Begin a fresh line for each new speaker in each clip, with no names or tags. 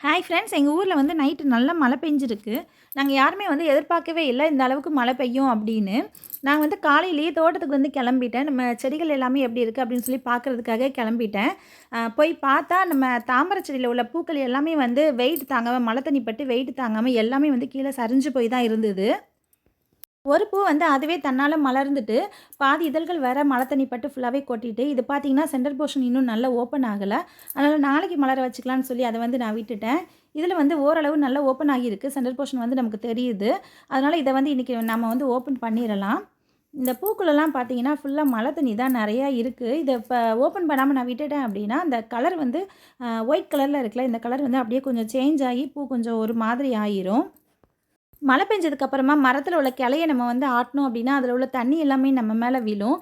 Hi friends, எங்கள் ஊரில் வந்து நைட்டு நல்லா மழை பெஞ்சிருக்கு. நாங்கள் யாருமே வந்து எதிர்பார்க்கவே இல்லை இந்த அளவுக்கு மழை பெய்யும் அப்படின்னு. நான் வந்து காலையிலேயே தோட்டத்துக்கு வந்து கிளம்பிட்டேன். நம்ம செடிகள் எல்லாமே எப்படி இருக்குது அப்படின்னு சொல்லி பார்க்குறதுக்காக கிளம்பிட்டேன். போய் பார்த்தா நம்ம தாமரை செடியில் உள்ள பூக்கள் எல்லாமே வந்து வெயிட் தாங்காமல், மழை தண்ணி பட்டு வெயிட் தாங்காமல் எல்லாமே வந்து கீழே சரிஞ்சு போய் தான் இருந்தது. ஒரு பூ வந்து அதுவே தன்னால் மலர்ந்துட்டு, பாதி இதழ்கள் வேற மழை தண்ணி பட்டு ஃபுல்லாகவே கொட்டிட்டு, இது பார்த்தீங்கன்னா சென்டர் போர்ஷன் இன்னும் நல்லா ஓப்பன் ஆகலை. அதனால் நாளைக்கு மலர வச்சுக்கலான்னு சொல்லி அதை வந்து நான் விட்டுட்டேன். இதில் வந்து ஓரளவு நல்லா ஓப்பன் ஆகியிருக்கு. சென்டர் போர்ஷன் வந்து நமக்கு தெரியுது. அதனால் இதை வந்து இன்றைக்கி நம்ம வந்து ஓப்பன் பண்ணிடலாம். இந்த பூக்குள்ளெல்லாம் பார்த்தீங்கன்னா ஃபுல்லாக மழை தண்ணி தான் நிறையா இருக்குது. இதை இப்போ ஓப்பன் பண்ணாமல் நான் விட்டுட்டேன் அப்படின்னா, அந்த கலர் வந்து ஒயிட் கலரில் இருக்குல்ல, இந்த கலர் வந்து அப்படியே கொஞ்சம் சேஞ்ச் ஆகி பூ கொஞ்சம் ஒரு மாதிரி ஆயிரும். மழை பெஞ்சதுக்கப்புறமா மரத்தில் உள்ள கிளைய நம்ம வந்து ஆட்டினோம் அப்படின்னா, அதில் உள்ள தண்ணி எல்லாமே நம்ம மேலே விழும்.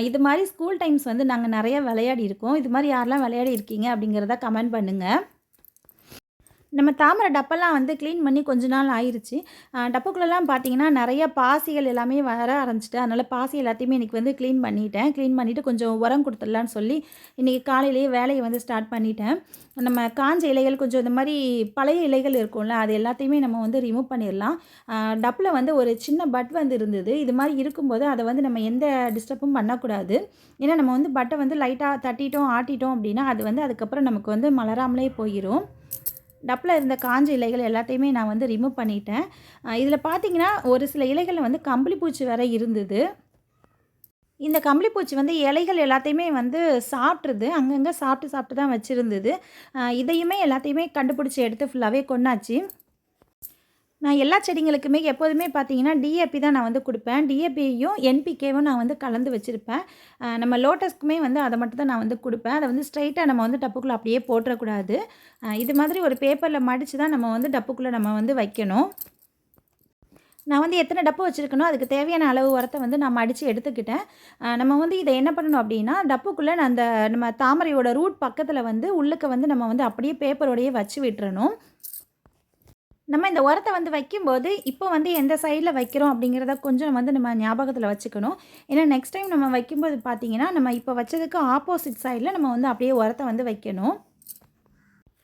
இது மாதிரி ஸ்கூல் டைம்ஸ் வந்து நாங்கள் நிறைய விளையாடி இருக்கோம். இது மாதிரி யாரெல்லாம் விளையாடி இருக்கீங்க அப்படிங்கிறத கமெண்ட் பண்ணுங்கள். நம்ம தாமரை டப்பெல்லாம் வந்து க்ளீன் பண்ணி கொஞ்ச நாள் ஆயிருச்சு. டப்புக்குள்ளலாம் பார்த்தீங்கன்னா நிறைய பாசிகள் எல்லாமே வர ஆரம்பிச்சிட்டு, அதனால் பாசி எல்லாத்தையுமே இன்றைக்கி வந்து க்ளீன் பண்ணிட்டேன். க்ளீன் பண்ணிவிட்டு கொஞ்சம் உரம் கொடுத்துடலான்னு சொல்லி இன்றைக்கி காலையிலேயே வேலையை வந்து ஸ்டார்ட் பண்ணிட்டேன். நம்ம காஞ்ச இலைகள் கொஞ்சம் இந்த மாதிரி பழைய இலைகள் இருக்கும்ல, அது எல்லாத்தையுமே நம்ம வந்து ரிமூவ் பண்ணிடலாம். டப்பில் வந்து ஒரு சின்ன பட் வந்து இருந்தது. இது மாதிரி இருக்கும்போது அதை வந்து நம்ம எந்த டிஸ்டர்பும் பண்ணக்கூடாது. ஏன்னா நம்ம வந்து பட்டை வந்து லைட்டாக தட்டிட்டோம் ஆட்டிட்டோம் அப்படின்னா அது வந்து அதுக்கப்புறம் நமக்கு வந்து மலராமலே போயிடும். டப்பில் இருந்த காஞ்ச இலைகள் எல்லாத்தையுமே நான் வந்து ரிமூவ் பண்ணிட்டேன். இதில் பார்த்தீங்கன்னா ஒரு சில இலைகளில் வந்து கம்பளி பூச்சி வேற இருந்தது. இந்த கம்பளி பூச்சி வந்து இலைகள் எல்லாத்தையுமே வந்து சாப்பிட்ருது. அங்கங்கே சாப்பிட்டு தான் வச்சுருந்தது. இதையுமே எல்லாத்தையுமே கண்டுபிடிச்சி எடுத்து ஃபுல்லாகவே கொண்டாச்சு. நான் எல்லா செடிங்களுக்குமே எப்போதுமே பார்த்தீங்கன்னா டிஏபி தான் நான் வந்து கொடுப்பேன். டிஏபியும் என்பிகேவும் நான் வந்து கலந்து வச்சுருப்பேன். நம்ம லோட்டஸ்க்குமே வந்து அதை மட்டும் தான் நான் வந்து கொடுப்பேன். அதை வந்து ஸ்ட்ரைட்டாக நம்ம வந்து டப்புக்குள்ளே அப்படியே போட்டுறக்கூடாது. இது மாதிரி ஒரு பேப்பரில் மடித்து தான் நம்ம வந்து டப்புக்குள்ளே நம்ம வந்து வைக்கணும். நான் வந்து எத்தனை டப்பு வச்சுருக்கனோ அதுக்கு தேவையான அளவு உரத்தை வந்து நான் மடித்து எடுத்துக்கிட்டேன். நம்ம வந்து இதை என்ன பண்ணணும் அப்படின்னா, டப்புக்குள்ளே நான் அந்த நம்ம தாமரையோட ரூட் பக்கத்தில் வந்து உள்ளுக்க வந்து நம்ம வந்து அப்படியே பேப்பரோடையே வச்சு விட்டுறணும். நம்ம இந்த உரத்தை வந்து வைக்கும்போது, இப்போ வந்து எந்த சைடில் வைக்கிறோம் அப்படிங்கிறத கொஞ்சம் வந்து நம்ம ஞாபகத்தில் வச்சுக்கணும். ஏன்னா நெக்ஸ்ட் டைம் நம்ம வைக்கும்போது பார்த்தீங்கன்னா, நம்ம இப்போ வச்சதுக்கு ஆப்போசிட் சைடில் நம்ம வந்து அப்படியே உரத்தை வந்து வைக்கணும்.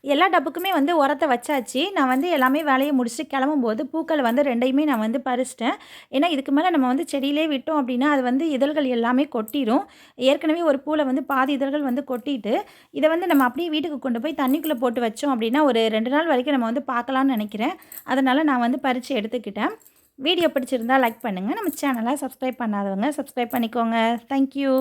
எல்லா டப்புக்குமே வந்து உரத்தை வச்சாச்சு. நான் வந்து எல்லாமே வேலையை முடிச்சுட்டு கிளம்பும்போது பூக்கள் வந்து 2யுமே நான் வந்து பறிச்சிட்டேன். ஏன்னா இதுக்கு மேலே நம்ம வந்து செடியிலே விட்டோம் அப்படின்னா, அது வந்து இதழ்கள் எல்லாமே கொட்டிரும். ஏற்கனவே ஒரு பூவில் வந்து பாதி இதழ்கள் வந்து கொட்டிட்டு, இதை வந்து நம்ம அப்படியே வீட்டுக்கு கொண்டு போய் தண்ணிக்குள்ளே போட்டு வச்சோம் அப்படின்னா, ஒரு 2 நாள் வரைக்கும் நம்ம வந்து பார்க்கலான்னு நினைக்கிறேன். அதனால் நான் வந்து பறித்து எடுத்துக்கிட்டேன். வீடியோ பிடிச்சிருந்தால் லைக் பண்ணுங்கள். நம்ம சேனலை சப்ஸ்கிரைப் பண்ணாதவங்க சப்ஸ்கிரைப் பண்ணிக்கோங்க. தேங்க்யூ.